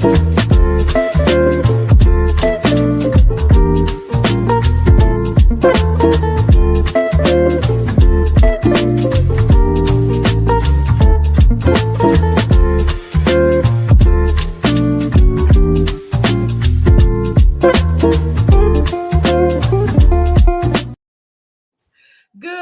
Good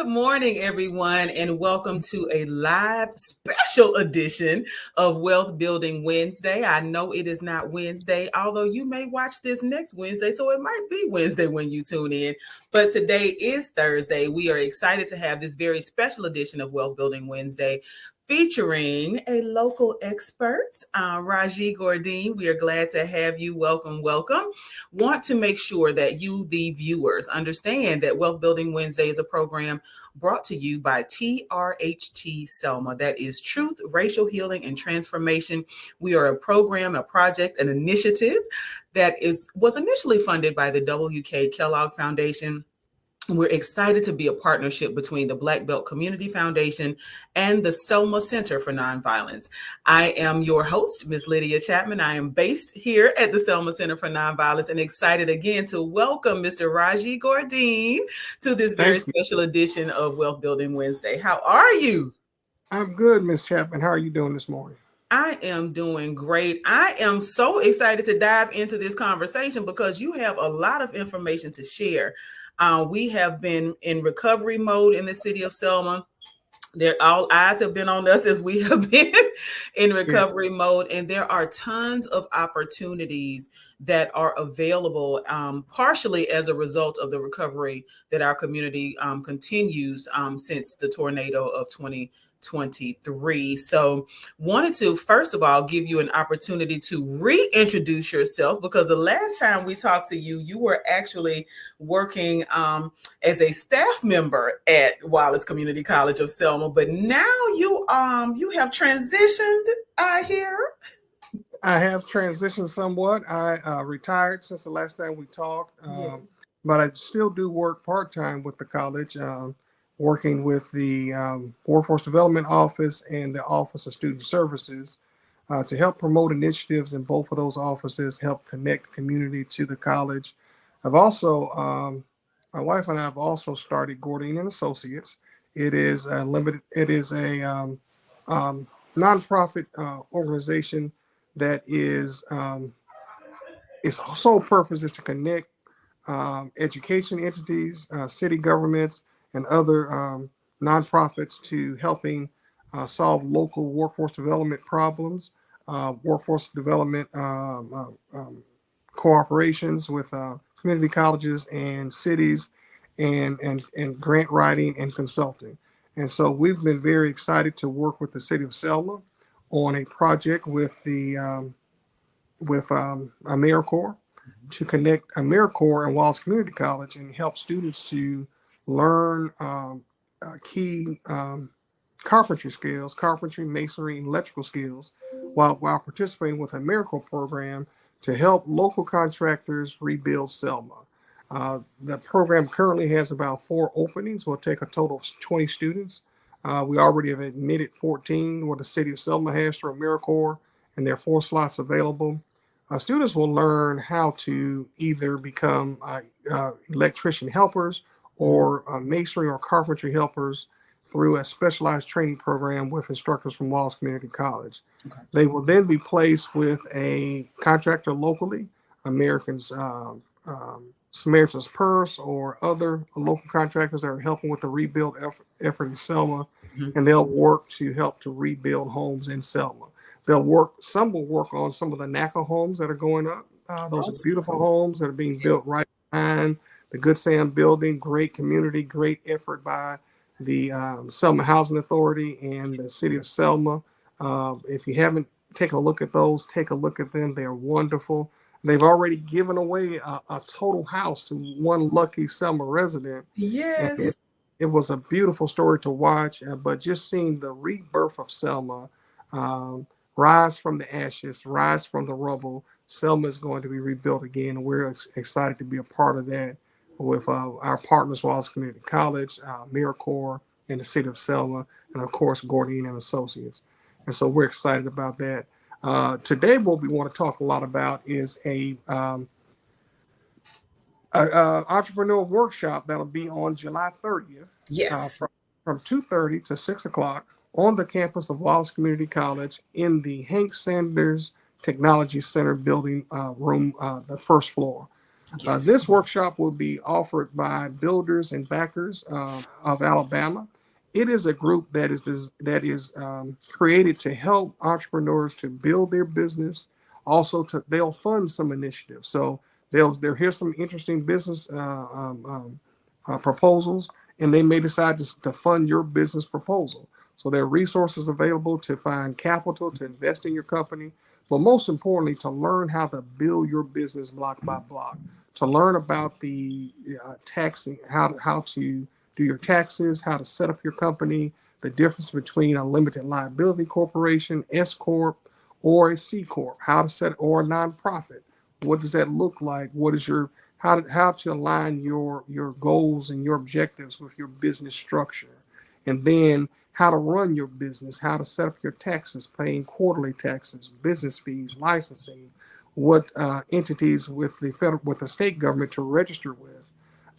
morning, everyone, and welcome to a live special edition of Wealth Building Wednesday. I know it is not Wednesday, although you may watch this next Wednesday, so it might be Wednesday when you tune in. But today is Thursday. We are excited to have this very special edition of Wealth Building Wednesday, featuring a local expert, Raji Gourdine. We are glad to have you. Welcome, welcome. Want to make sure that you, the viewers, understand that Wealth Building Wednesday is a program brought to you by TRHT Selma. That is Truth, Racial Healing, and Transformation. We are a program, a project, an initiative that was initially funded by the W.K. Kellogg Foundation. We're excited to be a partnership between the Black Belt Community Foundation and the Selma Center for Nonviolence. I am your host, Ms. Lydia Chapman. I am based here at the Selma Center for Nonviolence and excited again to welcome Mr. Raji Gourdine to this very special edition of Wealth Building Wednesday. How are you? I'm good, Ms. Chapman. How are you doing this morning? I am doing great. I am so excited to dive into this conversation because you have a lot of information to share. We have been in recovery mode in the city of Selma. All eyes have been on us as we have been in recovery mode, and there are tons of opportunities that are available partially as a result of the recovery that our community continues since the tornado of 2023. So wanted to, first of all, give you an opportunity to reintroduce yourself, because the last time we talked to you, you were actually working as a staff member at Wallace Community College of Selma, but now you have transitioned, I hear. I have transitioned somewhat. I retired since the last time we talked, but I still do work part-time with the college, working with the Workforce Development Office and the Office of Student Services to help promote initiatives in both of those offices, help connect the community to the college. I've also, my wife and I have also started Gourdine and Associates. It is a nonprofit organization that is its sole purpose is to connect education entities, city governments, and other nonprofits to helping solve local workforce development problems, workforce development cooperations with community colleges and cities, and grant writing and consulting. And so we've been very excited to work with the city of Selma on a project with the AmeriCorps to connect AmeriCorps and Wallace Community College and help students to learn key carpentry skills, carpentry, masonry, and electrical skills, while participating with an AmeriCorps program to help local contractors rebuild Selma. The program currently has about 4 openings. We'll take a total of 20 students. We already have admitted 14, what the city of Selma has through AmeriCorps, and there are 4 slots available. Students will learn how to either become electrician helpers or masonry or carpentry helpers through a specialized training program with instructors from Wallace Community College. Okay. They will then be placed with a contractor locally, Samaritan's Purse or other local contractors that are helping with the rebuild effort in Selma, and they'll work to help to rebuild homes in Selma. Some will work on some of the NACA homes that are going up. Those are beautiful homes that are being built right behind the Good Sam building. Great community, great effort by the Selma Housing Authority and the city of Selma. If you haven't taken a look at those, take a look at them. They're wonderful. They've already given away a total house to one lucky Selma resident. Yes. It was a beautiful story to watch, but just seeing the rebirth of Selma, rise from the ashes, rise from the rubble. Selma is going to be rebuilt again, and we're excited to be a part of that with our partners, Wallace Community College, AmeriCorps, and the city of Selma, and of course, Gourdine and Associates. And so we're excited about that. Today, what we want to talk a lot about is a entrepreneur workshop that'll be on July 30th Yes. from 2:30 to 6 o'clock on the campus of Wallace Community College in the Hank Sanders Technology Center building room, the first floor. Yes. This workshop will be offered by builders and backers of Alabama. It is a group that is created to help entrepreneurs to build their business. Also, they'll fund some initiatives. So they'll hear some interesting business proposals, and they may decide to fund your business proposal. So there are resources available to find capital to invest in your company, but most importantly, to learn how to build your business block by block, to learn about the taxing, how to do your taxes, how to set up your company, the difference between a limited liability corporation, S corp, or a C corp, how to set or a nonprofit. What does that look like? What is your how to align your goals and your objectives with your business structure, and then how to run your business, how to set up your taxes, paying quarterly taxes, business fees, licensing, what entities with the state government to register with,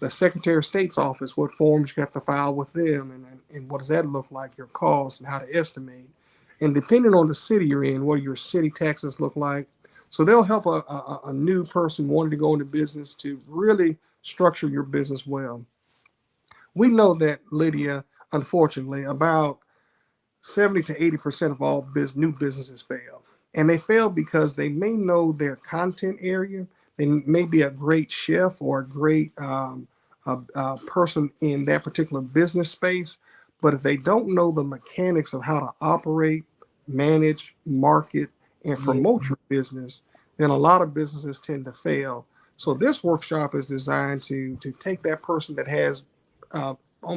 the Secretary of State's office, what forms you have to file with them, and what does that look like, your costs and how to estimate. And depending on the city you're in, what do your city taxes look like? So they'll help a new person wanting to go into business to really structure your business well. We know that, Lydia, unfortunately, about 70 to 80% of all new businesses fail. And they fail because they may know their content area. They may be a great chef or a great person in that particular business space. But if they don't know the mechanics of how to operate, manage, market, and Yeah. promote your business, then a lot of businesses tend to fail. So this workshop is designed to take that person that has uh,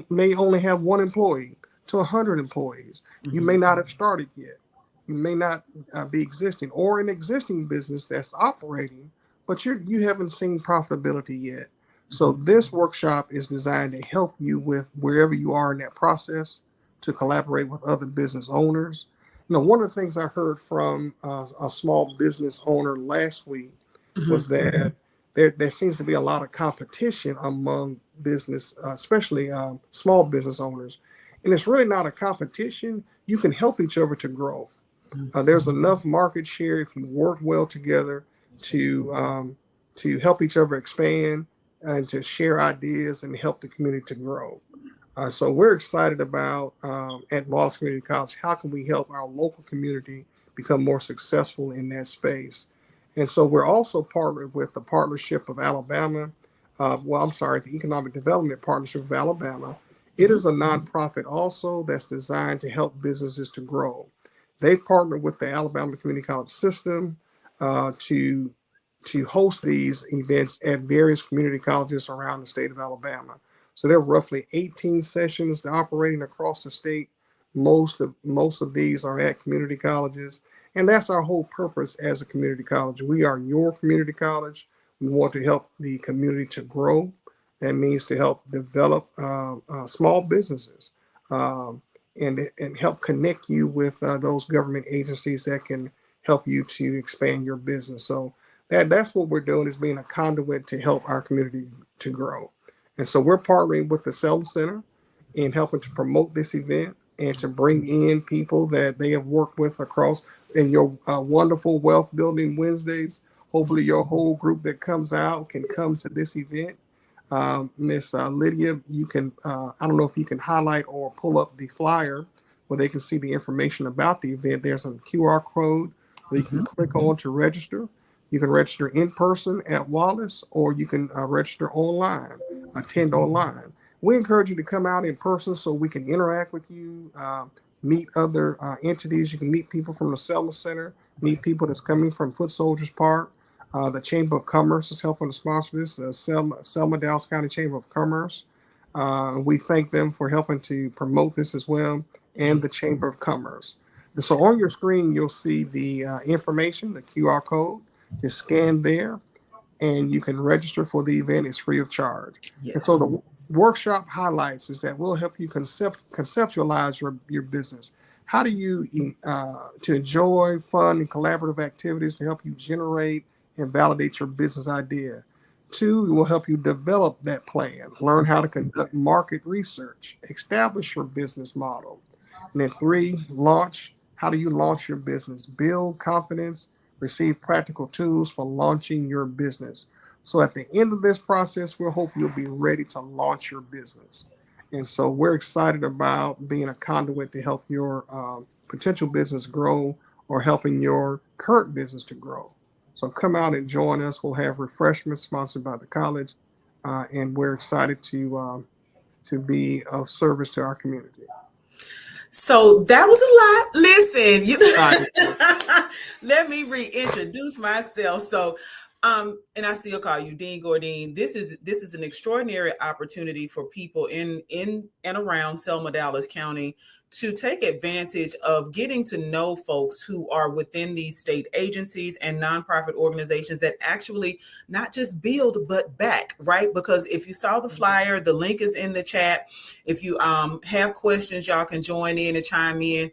may only have one employee to 100 employees. You may Mhm. not have started yet. You may not be existing or an existing business that's operating, but you haven't seen profitability yet. So Mhm. this workshop is designed to help you with wherever you are in that process to collaborate with other business owners. One of the things I heard from a small business owner last week Mhm. was that there seems to be a lot of competition among business, especially small business owners. And it's really not a competition. You can help each other to grow. There's enough market share if you work well together to help each other expand and to share ideas and help the community to grow. So we're excited about at Wallace Community College, how can we help our local community become more successful in that space? And so we're also partnered with the Partnership of Alabama. I'm sorry, the Economic Development Partnership of Alabama. It Mhm. is a nonprofit also that's designed to help businesses to grow. They've partnered with the Alabama Community College system to host these events at various community colleges around the state of Alabama. So there are roughly 18 sessions operating across the state. Most of these are at community colleges, and that's our whole purpose as a community college. We are your community college. We want to help the community to grow. That means to help develop small businesses um, and help connect you with those government agencies that can help you to expand your business. So that's what we're doing, is being a conduit to help our community to grow. And so we're partnering with the Selma Center in helping to promote this event and to bring in people that they have worked with across in your wonderful Wealth Building Wednesdays. Hopefully, your whole group that comes out can come to this event. Miss Lydia, you can, I don't know if you can highlight or pull up the flyer where they can see the information about the event. There's a QR code where you can Mhm. click on to register. You can register in person at Wallace, or you can register online, attend online. We encourage you to come out in person so we can interact with you, meet other entities. You can meet people from the Selma Center, meet people that's coming from Foot Soldiers Park. The Chamber of Commerce is helping to sponsor this, the Selma Dallas County Chamber of Commerce. We thank them for helping to promote this as well, and Yeah. the Chamber of Commerce. And so on your screen, you'll see the information, the QR code. Just scan there, and you can register for the event. It's free of charge. And so Yes. the workshop highlights is that we'll help you conceptualize your business. How do you to enjoy fun and collaborative activities to help you generate and validate your business idea? Two, it will help you develop that plan, learn how to conduct market research, establish your business model. And then three, launch. How do you launch your business? Build confidence, receive practical tools for launching your business. So at the end of this process, we'll hope you'll be ready to launch your business. And so we're excited about being a conduit to help your potential business grow or helping your current business to grow. So come out and join us. We'll have refreshments sponsored by the college, and we're excited to be of service to our community. So that was a lot. Listen, Excited. let me reintroduce myself. So, and I still call you Dean Gourdine. This is an extraordinary opportunity for people in and around Selma Dallas County to take advantage of getting to know folks who are within these state agencies and nonprofit organizations that actually not just build but back, right? Because if you saw the flyer, the link is in the chat. If you have questions, y'all can join in and chime in.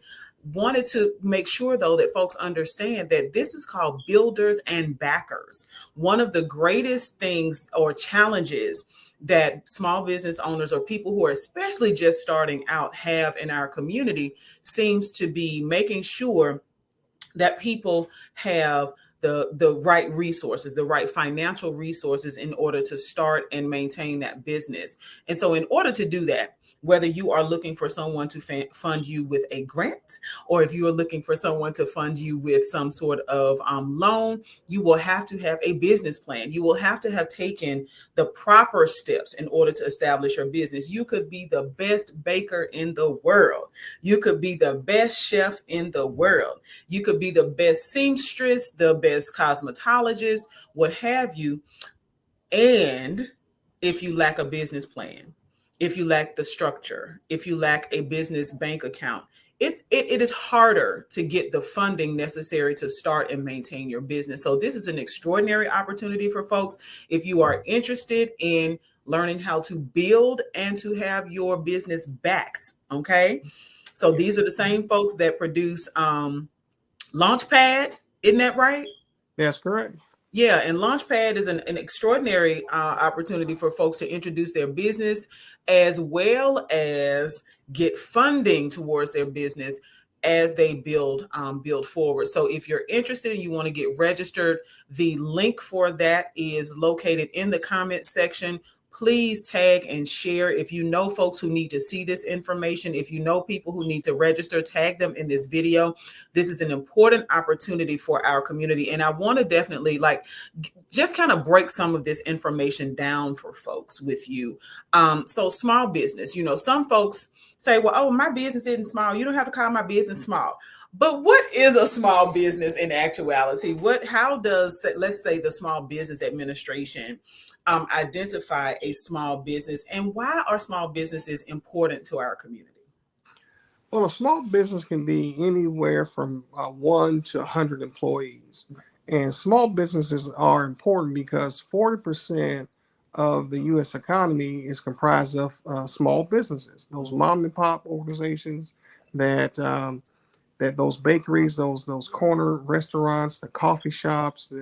Wanted to make sure, though, that folks understand that this is called builders and backers. One of the greatest things or challenges that small business owners or people who are especially just starting out have in our community seems to be making sure that people have the right resources, the right financial resources in order to start and maintain that business. And so in order to do that, whether you are looking for someone to fund you with a grant, or if you are looking for someone to fund you with some sort of loan, you will have to have a business plan. You will have to have taken the proper steps in order to establish your business. You could be the best baker in the world. You could be the best chef in the world. You could be the best seamstress, the best cosmetologist, what have you. And if you lack a business plan, if you lack the structure, if you lack a business bank account, it is harder to get the funding necessary to start and maintain your business. So this is an extraordinary opportunity for folks. If you are interested in learning how to build and to have your business backed, okay? So these are the same folks that produce Launchpad, isn't that right? That's correct. Yeah, and Launchpad is an extraordinary opportunity for folks to introduce their business as well as get funding towards their business as they build forward. So if you're interested and you want to get registered, the link for that is located in the comment section. Please tag and share. If you know folks who need to see this information, if you know people who need to register, tag them in this video. This is an important opportunity for our community. And I want to definitely just kind of break some of this information down for folks with you. So small business, some folks say, well, oh, my business isn't small. You don't have to call my business small. But what is a small business in actuality? How does, let's say, the Small Business Administration identify a small business, and why are small businesses important to our community? Well, a small business can be anywhere from 1 to 100 employees. And small businesses are important because 40% of the U.S. economy is comprised of small businesses, those mom and pop organizations that those bakeries, those corner restaurants, the coffee shops,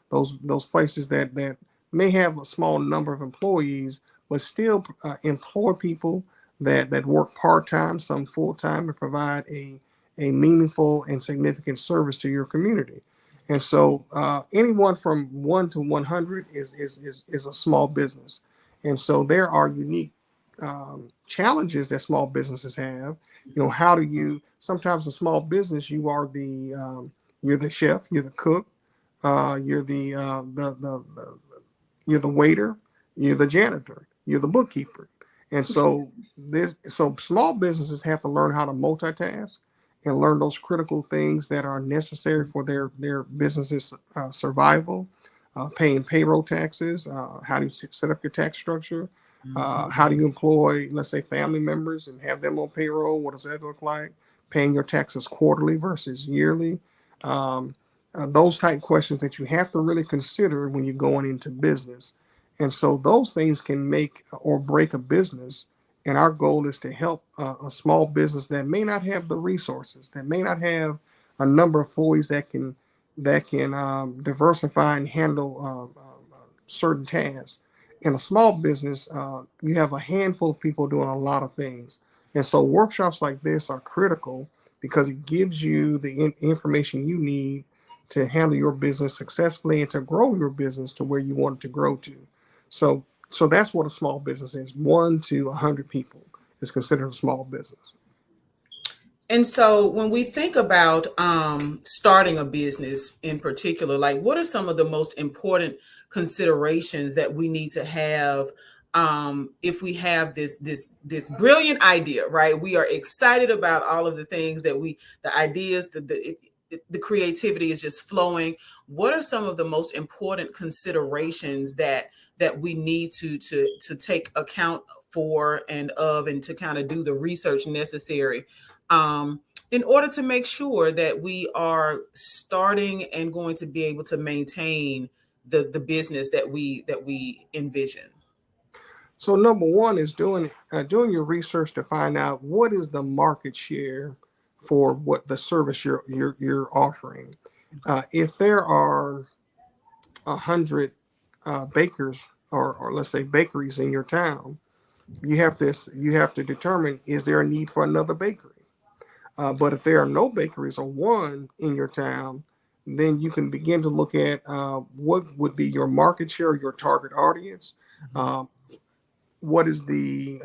those places that may have a small number of employees, but still employ people that work part time, some full time, and provide a meaningful and significant service to your community. And so, anyone from 1 to 100 is a small business. And so, there are unique challenges that small businesses have. How do you? Sometimes a small business, you're the chef, you're the cook, you're you're the waiter, you're the janitor, you're the bookkeeper. And so small businesses have to learn how to multitask and learn those critical things that are necessary for their business's survival. Paying payroll taxes, how do you set up your tax structure? How do you employ, let's say, family members and have them on payroll? What does that look like? Paying your taxes quarterly versus yearly. Those type questions that you have to really consider when you're going into business. And so those things can make or break a business. And our goal is to help a small business that may not have the resources, that may not have a number of employees that can diversify and handle certain tasks. In a small business, you have a handful of people doing a lot of things, and so workshops like this are critical because it gives you the information you need to handle your business successfully and to grow your business to where you want it to grow to. So that's what a small business is. 1 to 100 people is considered a small business. And so when we think about starting a business in particular, like what are some of the most important considerations that we need to have if we have this brilliant idea, right? We are excited about all of the things that the ideas, the creativity is just flowing. What are some of the most important considerations that we need to take account for and to kind of do the research necessary um, in order to make sure that we are starting and going to be able to maintain the business that we envision. So number one is doing your research to find out what is the market share for what the service you're offering. If there are 100 bakers or let's say bakeries in your town, you have to determine, is there a need for another bakery? But if there are no bakeries or one in your town, then you can begin to look at what would be your market share, your target audience. Uh, what is the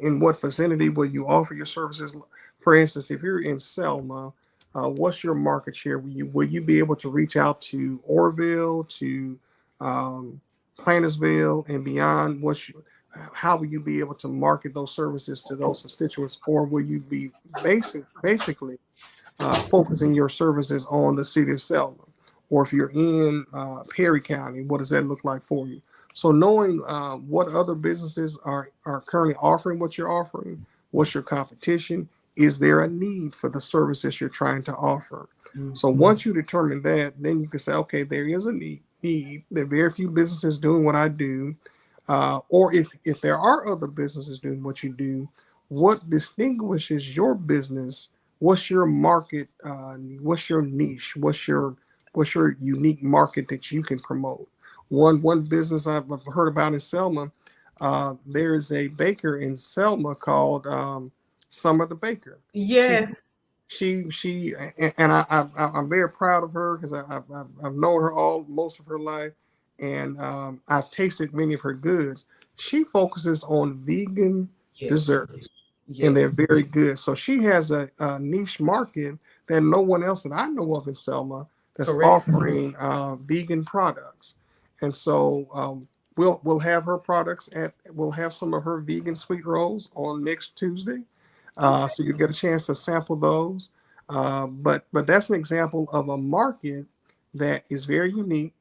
in what vicinity will you offer your services? For instance, if you're in Selma, what's your market share? Will you be able to reach out to Orville, to um, Plantersville, and beyond? How will you be able to market those services to those constituents, or will you be basically focusing your services on the city of Selma? Or if you're in Perry County, what does that look like for you? So knowing what other businesses are currently offering what you're offering, what's your competition, is there a need for the services you're trying to offer? So Mhm. once you determine that, then you can say, okay, there is a need. There are very few businesses doing what I do. Or if there are other businesses doing what you do, what distinguishes your business? What's your market? What's your niche? What's your unique market that you can promote? One business I've heard about in Selma, there is a baker in Selma called Summer the Baker. She Yes, she and I'm very proud of her because I've known her all most of her life, and I've tasted many of her goods. She focuses on vegan yes, desserts, and they're yes, very good. So she has a niche market that no one else that I know of in Selma that's correct. offering vegan products, and so we'll have her products at we'll have some of her vegan sweet rolls on next Tuesday, Okay. so you get a chance to sample those. But that's an example of a market that is very unique.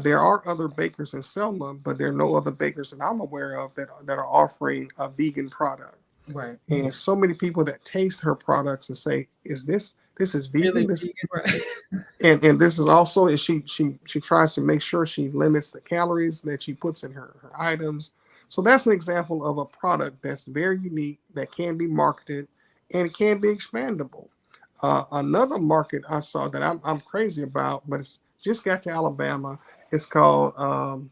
There are other bakers in Selma, but there are no other bakers that I'm aware of that are offering a vegan product. Right. And so many people that taste her products and say, "Is this is Really vegan? This vegan, right? and this is also," and she tries to make sure she limits the calories that she puts in her items. So that's an example of a product that's very unique that can be marketed and it can be expandable. Another market I saw that I'm crazy about, but it's just got to Alabama. It's called um,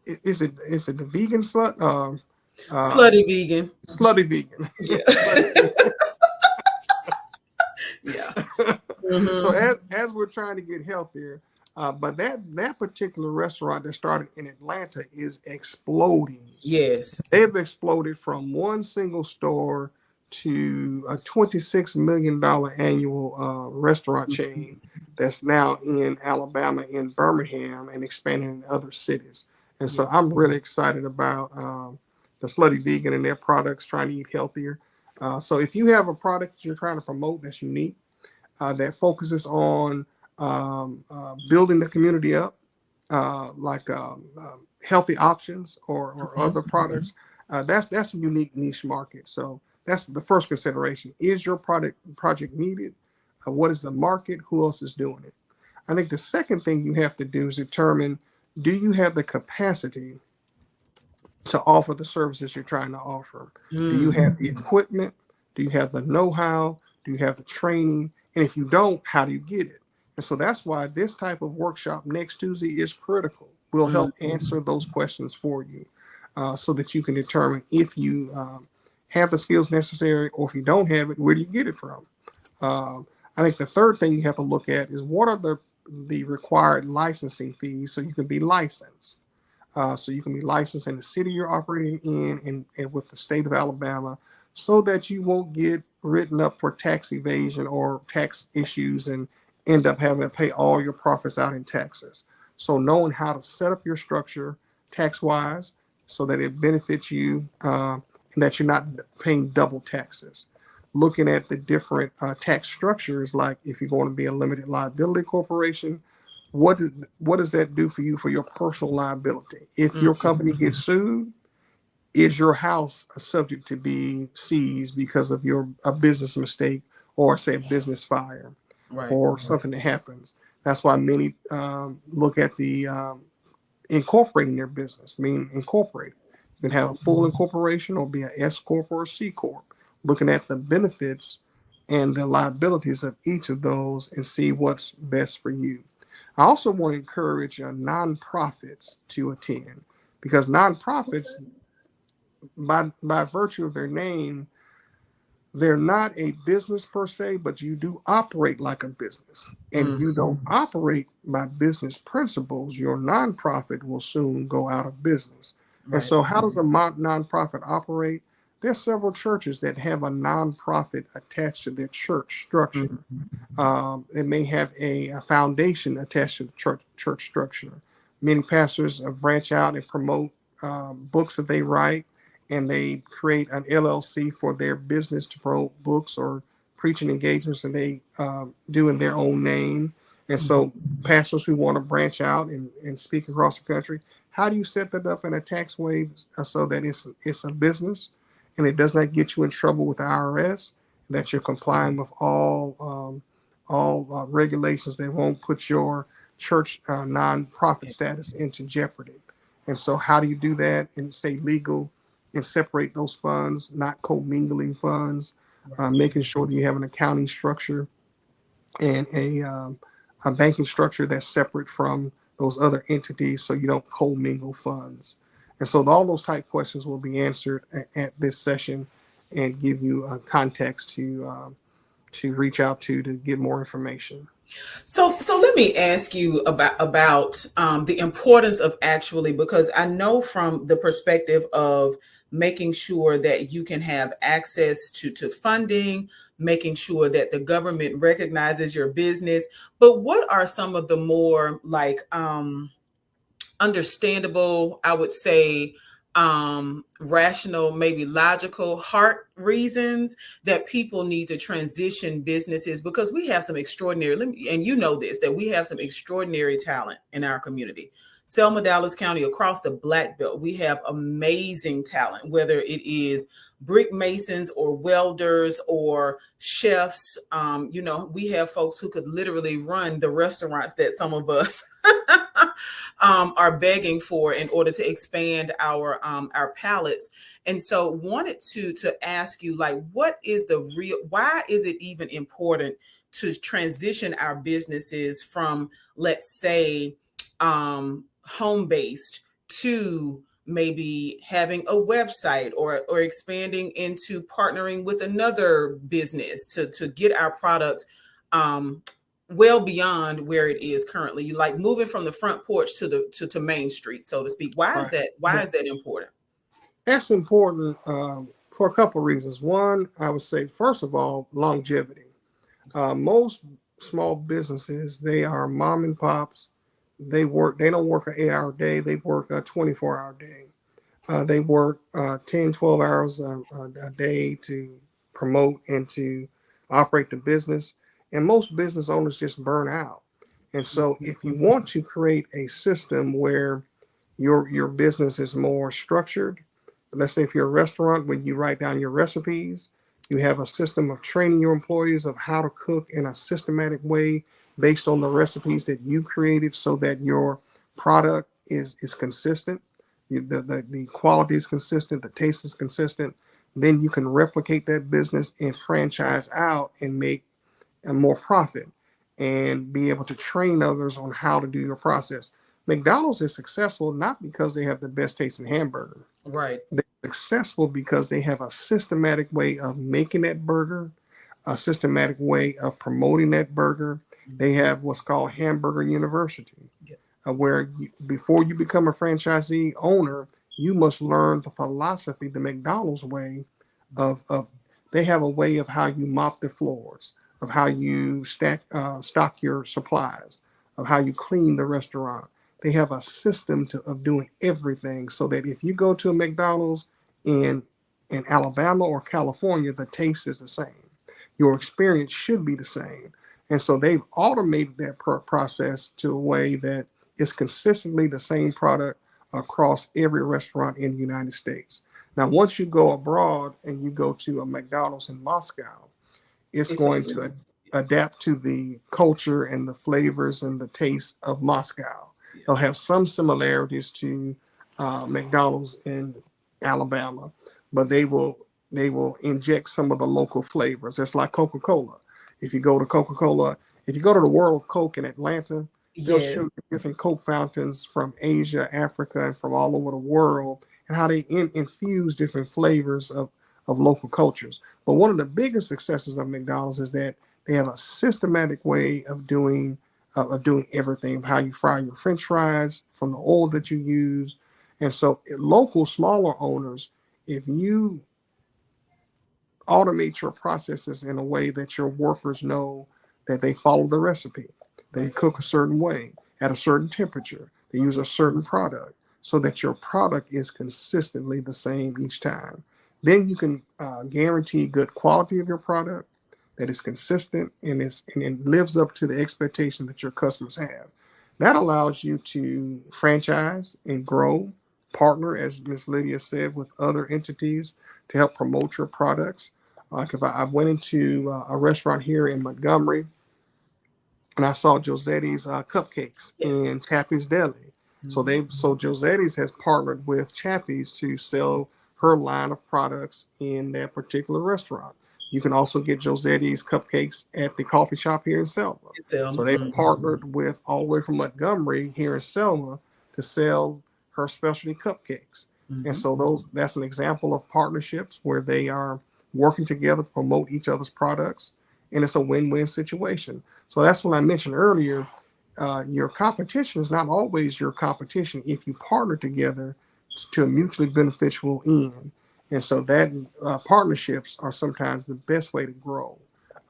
is it the vegan slut? Uh, Slutty vegan. Slutty vegan. Yeah. Slutty vegan. Yeah. So Hmm. as we're trying to get healthier, but that particular restaurant that started in Atlanta is exploding. Yes. They've exploded from one single store to a $26 million annual restaurant chain that's now in Alabama, in Birmingham, and expanding in other cities. And Yeah. so I'm really excited about the Slutty Vegan and their products, trying to eat healthier. So if you have a product that you're trying to promote that's unique, that focuses on building the community up, like healthy options or Mhm. other products. That's a unique niche market. So that's the first consideration: is your project needed? What is the market? Who else is doing it? I think the second thing you have to do is determine, do you have the capacity to offer the services you're trying to offer? Do you Mm, have the equipment? Do you have the know-how? Do you have the training? And if you don't, how do you get it? And so that's why this type of workshop next Tuesday is critical. We'll mm, help answer those questions for you, so that you can determine if you have the skills necessary, or if you don't have it, where do you get it from? I think the third thing you have to look at is what are the required licensing fees so you can be licensed. So you can be licensed in the city you're operating in, and with the state of Alabama, so that you won't get written up for tax evasion or tax issues and end up having to pay all your profits out in taxes. So knowing how to set up your structure tax wise so that it benefits you, and that you're not paying double taxes. Looking at the different tax structures, like if you're going to be a limited liability corporation, what does that do for you for your personal liability? If your mm. company gets sued, is your house subject to be seized because of your a business mistake, or say a business fire Right. or something that happens? That's why many look at the incorporating their business, meaning incorporated. You can have a full incorporation or be an S corp or a C corp. Looking at the benefits and the liabilities of each of those and see what's best for you. I also want to encourage nonprofits to attend, because nonprofits, by virtue of their name, they're not a business per se, but you do operate like a business. And if Mm, you don't operate by business principles, your nonprofit will soon go out of business. And right. so, how does a nonprofit operate? There's several churches that have a nonprofit attached to their church structure. Mm, It may have a foundation attached to the church structure. Many pastors branch out and promote books that they write, and they create an LLC for their business to promote books or preaching engagements that they do in their own name. And mm, so, pastors who want to branch out and speak across the country, how do you set that up in a tax way so that it's a business and it does not get you in trouble with the IRS? That you're complying with all regulations that won't put your church nonprofit status into jeopardy. And so, how do you do that and stay legal and separate those funds, not commingling funds, right. making sure that you have an accounting structure and a banking structure that's separate from those other entities so you don't commingle funds. And so, all those type questions will be answered at this session and give you context to reach out to get more information. So let me ask you about the importance of actually, because I know from the perspective of making sure that you can have access to funding, making sure that the government recognizes your business. But what are some of the more like understandable, I would say, rational, maybe logical heart reasons that people need to transition businesses? Because we have some extraordinary, and you know this, that we have some extraordinary talent in our community. Selma, Dallas County, across the Black Belt, we have amazing talent, whether it is brick masons or welders or chefs. We have folks who could literally run the restaurants that some of us are begging for in order to expand our palettes. And so wanted to ask you, like, what is the real, why is it even important to transition our businesses from, let's say, home based to maybe having a website, or expanding into partnering with another business to get our products um, well beyond where it is currently? You like moving from the front porch to the to Main Street, so to speak. Why is Right. that? Why is that important? That's important for a couple of reasons. One, I would say, first of all, longevity. Most small businesses, they are mom and pops. They don't work an 8 hour day, they work a 24-hour day. They work 10, 12 hours a day to promote and to operate the business. And most business owners just burn out. And so, if you want to create a system where your business is more structured, let's say if you're a restaurant where you write down your recipes, you have a system of training your employees of how to cook in a systematic way based on the recipes that you created so that your product is consistent, the quality is consistent, the taste is consistent, then you can replicate that business and franchise out and make a more profit and be able to train others on how to do your process. McDonald's is successful not because they have the best tasting hamburger. Right. They're successful because they have a systematic way of making that burger, a systematic way of promoting that burger. They Mhm. have what's called Hamburger University, Yeah. where before you become a franchisee owner, you must learn the philosophy, the McDonald's way of they have a way of how you mop the floors, of how you stock your supplies, of how you clean the restaurant. They have a system of doing everything so that if you go to a McDonald's in in Alabama or California, the taste is the same. Your experience should be the same. And so they've automated that process to a way that it's consistently the same product across every restaurant in the United States. Now, once you go abroad and you go to a McDonald's in Moscow, it's It's a going food. to adapt to the culture and the flavors and the taste of Moscow. Yeah. They'll have some similarities to McDonald's in Alabama, but they will inject some of the local flavors. It's like Coca-Cola. If you go to Coca-Cola, if you go to the World of Coke in Atlanta, they'll Yes. show you different Coke fountains from Asia, Africa, and from all over the world, and how they infuse different flavors of local cultures. But one of the biggest successes of McDonald's is that they have a systematic way of doing everything, how you fry your French fries, from the oil that you use, and so local smaller owners, if you automate your processes in a way that your workers know that they follow the recipe. They Right. cook a certain way at a certain temperature. They use a certain product so that your product is consistently the same each time. Then you can guarantee good quality of your product, that is consistent and it lives up to the expectation that your customers have. That allows you to franchise and grow, partner, as Ms. Lydia said, with other entities to help promote your products. Like if I went into a restaurant here in Montgomery and I saw Josetti's cupcakes Yes. in Chappie's Deli. Mhm. So Josetti's has partnered with Chappie's to sell her line of products in that particular restaurant. You can also get Josetti's cupcakes at the coffee shop here in Selma. It's Selma. So they've Mhm. partnered with all the way from Montgomery here in Selma to sell her specialty cupcakes. And Mhm. so that's an example of partnerships where they are working together to promote each other's products, and it's a win-win situation. So that's what I mentioned earlier. Your competition is not always your competition if you partner together to a mutually beneficial end. And so that partnerships are sometimes the best way to grow.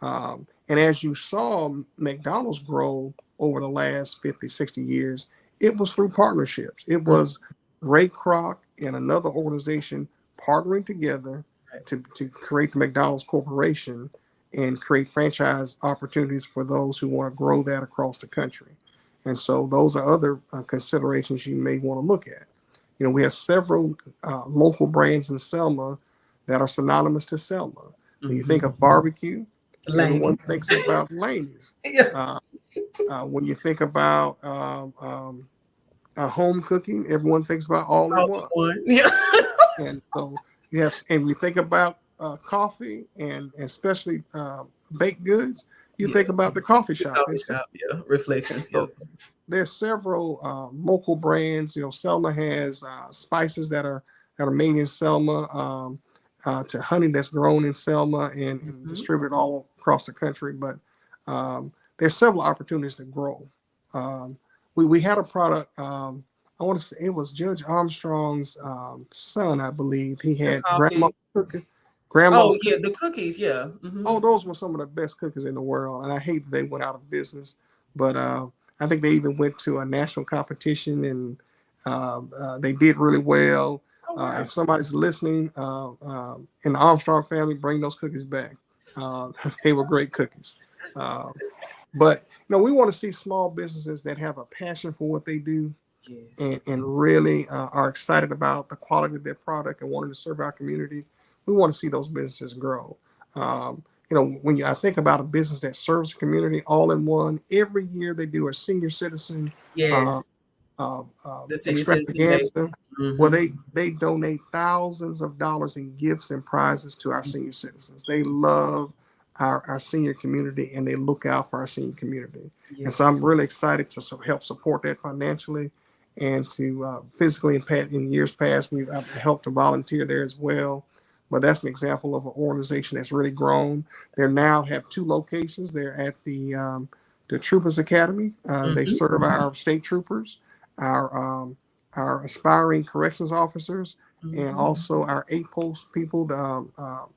And as you saw McDonald's grow over the last 50, 60 years, it was through partnerships. It Mhm. was Ray Kroc and another organization partnering together Right. to create the McDonald's Corporation and create franchise opportunities for those who want to grow that across the country. And so those are other considerations you may want to look at. You know, we have several local brands in Selma that are synonymous to Selma. When you think Mhm. of barbecue, everyone Laney. thinks about Laney's. Yeah. Uh, when you think about home cooking, everyone thinks about All in All One. in one. Yeah. And so and we think about coffee and especially baked goods, you Yeah. think about the coffee The shop coffee itself. shop. Yeah. Reflections. Yeah. So there's several local brands. You know, Selma has spices that are made in Selma, to honey that's grown in Selma and Mhm. distributed all across the country. But there's several opportunities to grow. Um, we had a product. I want to say it was Judge Armstrong's son, I believe. He The had coffee. Oh grandma's yeah, cookies. the cookies. Yeah. Oh, Mhm. those were some of the best cookies in the world, and I hate that they went out of business. But I think they even went to a national competition, and they did really well. Oh wow. If somebody's listening in the Armstrong family, bring those cookies back. They were great cookies. Uh, but we want to see small businesses that have a passion for what they do Yes. and really are excited about the quality of their product and wanting to serve our community. We want to see those businesses grow. When I think about a business that serves the community all in one, every year they do a senior citizen uh, Yes. The senior citizen day. extravaganza. Well, Mm-hmm. they donate thousands of dollars in gifts and prizes to our senior citizens. They love our senior community, and they look out for our senior community. Yeah. And so I'm really excited to help support that financially, and to physically. In years past, I've helped to volunteer there as well. But that's an example of an organization that's really grown. They now have two locations. They're at the Troopers Academy. They Mm-hmm. serve our state troopers, our our aspiring corrections officers, and Mm-hmm. also our eight post people, the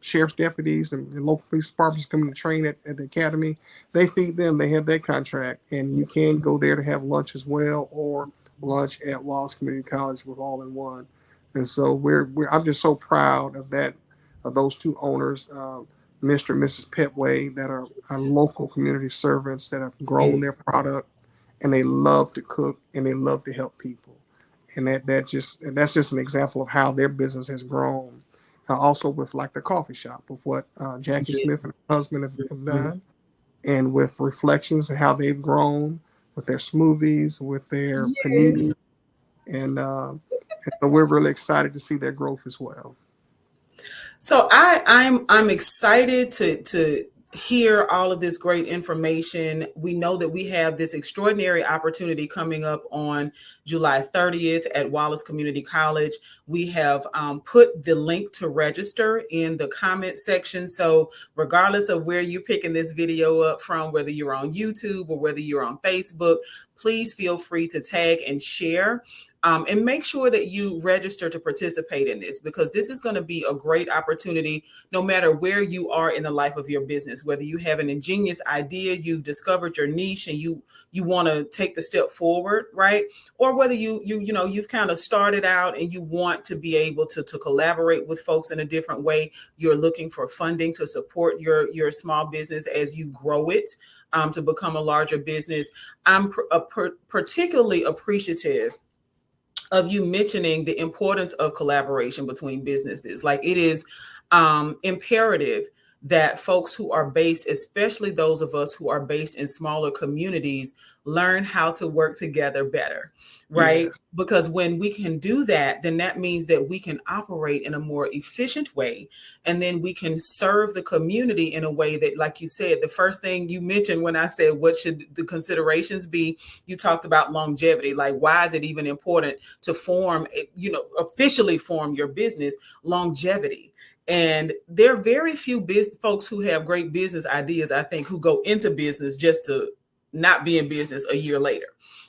sheriff's deputies and local police departments coming to train at the academy. They feed them. They have that contract, and you can go there to have lunch as well, or lunch at Wallace Community College with All in One. And so I'm just so proud of that, of those two owners, Mr. and Mrs. Petway, that are local community servants that have grown Yeah. their product, and they love to cook and they love to help people. And that's just an example of how their business has grown. Also with like the coffee shop, with what Jackie Smith and Yes. her husband have Mm-hmm. done, and with Reflections and how they've grown with their smoothies, with their Yeah. panini, and so we're really excited to see their growth as well. So I'm excited to hear all of this great information. We know that we have this extraordinary opportunity coming up on July 30th at Wallace Community College. We have put the link to register in the comment section. So regardless of where you're picking this video up from, whether you're on YouTube or whether you're on Facebook, please feel free to tag and share. And make sure that you register to participate in this, because this is going to be a great opportunity no matter where you are in the life of your business, whether you have an ingenious idea, you've discovered your niche, and you want to take the step forward, right? Or whether you've kind of started out and you want to be able to collaborate with folks in a different way. You're looking for funding to support your small business as you grow it, to become a larger business. I'm particularly appreciative of you mentioning the importance of collaboration between businesses. Like, it is imperative that folks who are based, especially those of us who are based in smaller communities, learn how to work together better, right? Yes, Because when we can do that, then that means that we can operate in a more efficient way. And then we can serve the community in a way that, like you said, the first thing you mentioned when I said, what should the considerations be? You talked about longevity. Like, why is it even important to officially form your business? Longevity. And there are very few folks who have great business ideas, I think, who go into business just to not be in business a year later.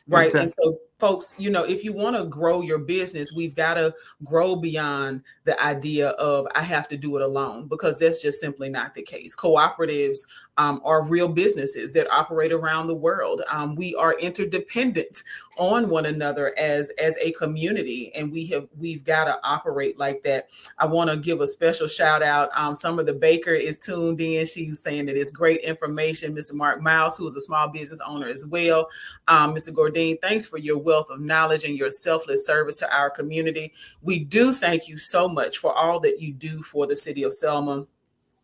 Right. And exactly. so, folks, if you want to grow your business, we've got to grow beyond the idea of I have to do it alone, because that's just simply not the case. Cooperatives are real businesses that operate around the world. We are interdependent on one another as a community, and we've got to operate like that. I want to give a special shout out. Summer the Baker is tuned in. She's saying that it's great information. Mr. Mark Mouse, who is a small business owner as well. Mr. Gourdine, thanks for your wealth of knowledge and your selfless service to our community. We do thank you so much for all that you do for the city of Selma,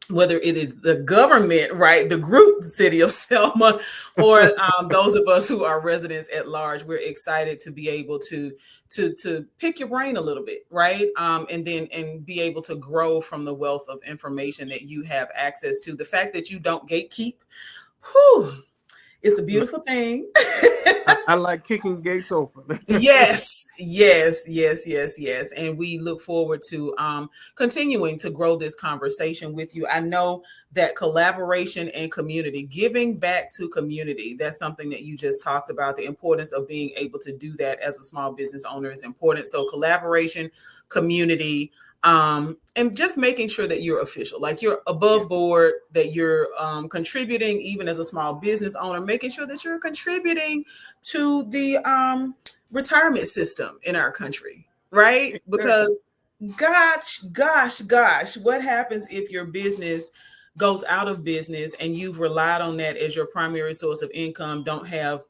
whether it is the government, right, the group, the city of Selma, or those of us who are residents at large. We're excited to be able to pick your brain a little bit, right, and be able to grow from the wealth of information that you have access to. The fact that you don't gatekeep, whew, it's a beautiful thing. I like kicking gates open. Yes, yes, yes, yes, yes. And we look forward to continuing to grow this conversation with you. I know that collaboration and community, giving back to community, that's something that you just talked about. The importance of being able to do that as a small business owner is important. So collaboration, community, and just making sure that you're official, like you're above board, that you're contributing, even as a small business owner, making sure that you're contributing to the retirement system in our country, right? Exactly. Because gosh, what happens if your business goes out of business and you've relied on that as your primary source of income, don't have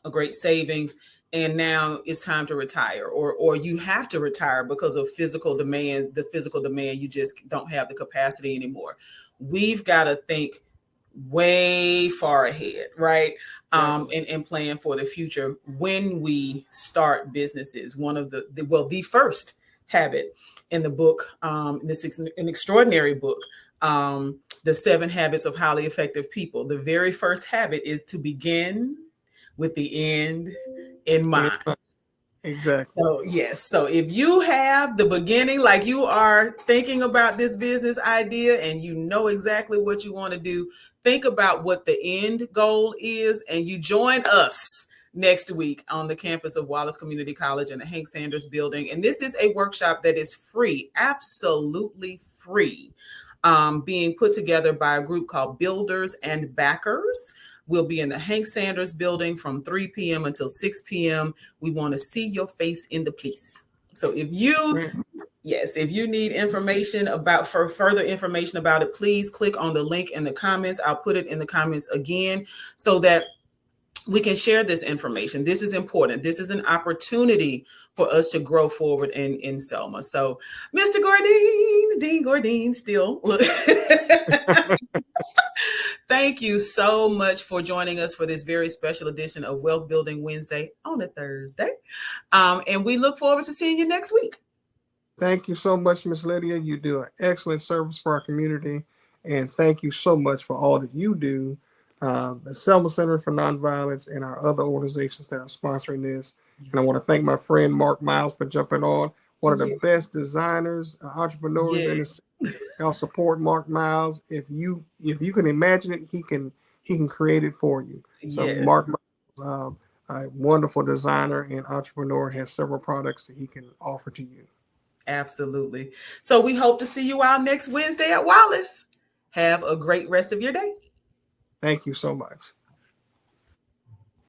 a great savings, and now it's time to retire, or you have to retire because of the physical demand, you just don't have the capacity anymore. We've got to think way far ahead, right? Definitely. And plan for the future when we start businesses. One of the first habit in the book, this is an extraordinary book, The 7 Habits of Highly Effective People. The very first habit is to begin with the end in And mind. exactly. So, yes. So, if you have the beginning, like you are thinking about this business idea and you know exactly what you want to do, think about what the end goal is, and you join us next week on the campus of Wallace Community College in the Hank Sanders building. And this is a workshop that is free, absolutely free, being put together by a group called Builders and Backers. We'll be in the Hank Sanders building from 3 p.m. until 6 p.m. We want to see your face in the place. So if you need information about for further information about it, please click on the link in the comments. I'll put it in the comments again so that we can share this information. This is important. This is an opportunity for us to grow forward in Selma. So, Mr. Gourdine, Dean Gourdine, still. Thank you so much for joining us for this very special edition of Wealth Building Wednesday on a Thursday. And we look forward to seeing you next week. Thank you so much, Miss Lydia. You do an excellent service for our community, and thank you so much for all that you do. The Selma Center for Nonviolence and our other organizations that are sponsoring this. And I want to thank my friend Mark Miles for jumping on. One of the Yeah. best designers, entrepreneurs in Yeah. this. I'll support Mark Miles. If you can imagine it, he can create it for you. So Yes. Mark Miles, a wonderful designer and entrepreneur, has several products that he can offer to you. Absolutely. So we hope to see you all next Wednesday at Wallace. Have a great rest of your day. Thank you so much.